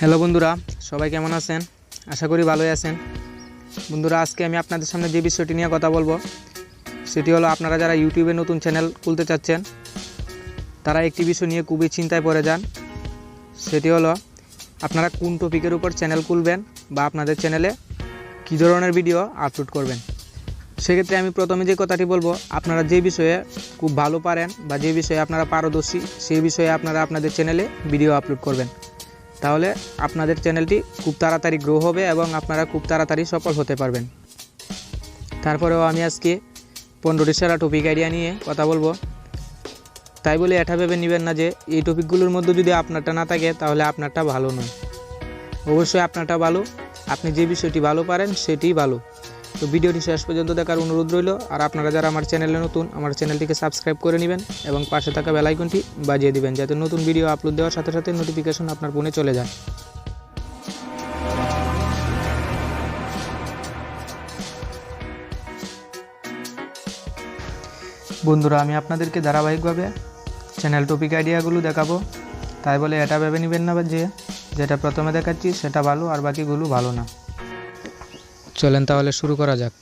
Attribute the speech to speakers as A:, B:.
A: Hello বন্ধুরা, সবাই কেমন আছেন? আশা করি ভালোই আছেন। বন্ধুরা, আজকে আমি আপনাদের সামনে যে বিষয়টি নিয়ে কথা বলবো সেটি হলো, আপনারা যারা ইউটিউবে নতুন চ্যানেল খুলতে চাচ্ছেন তারা একটি বিষয় নিয়ে খুবই চিন্তায় পড়ে যান। সেটি হলো, আপনারা কোন টপিকের উপর চ্যানেল খুলবেন বা আপনাদের চ্যানেলে কী ধরনের ভিডিও আপলোড করবেন। সেক্ষেত্রে আমি প্রথমে যে কথাটি বলবো, আপনারা যে বিষয়ে খুব ভালো পারেন বা যে বিষয়ে আপনারা পারদর্শী সেই বিষয়ে আপনারা আপনাদের চ্যানেলে ভিডিও আপলোড করবেন। তাহলে আপনাদের চ্যানেলটি খুব তাড়াতাড়ি গ্রো হবে এবং আপনারা খুব তাড়াতাড়ি সফল হতে পারবেন। তারপরেও আমি আজকে 15টি সেরা টপিক আইডিয়া নিয়ে কথা বলবো। তাই বলে এটা ভেবে নেবেন না যে এই টপিকগুলোর মধ্যে যদি আপনারটা না থাকে তাহলে আপনারটা ভালো নয়। অবশ্যই আপনারটা ভালো, আপনি যে বিষয়টি ভালো পারেন সেটিই ভালো। তো ভিডিওটি শেষ পর্যন্ত দেখার অনুরোধ রইল। আর আপনারা যারা আমার চ্যানেলে নতুন, আমার চ্যানেলটিকে সাবস্ক্রাইব করে নেবেন এবং পাশে থাকা বেল আইকনটি বাজিয়ে দিবেন, যাতে নতুন ভিডিও আপলোড দেওয়ার সাথে সাথে নোটিফিকেশন আপনার ফোনে চলে যায়। বন্ধুরা, আমি আপনাদেরকে ধারাবাহিকভাবে চ্যানেল টপিক আইডিয়াগুলো দেখাবো। তাই বলে এটা ভেবে নেবেন না যে যেটা প্রথমে দেখাচ্ছি সেটা ভালো আর বাকিগুলো ভালো না। চলেন তাহলে শুরু করা যাক।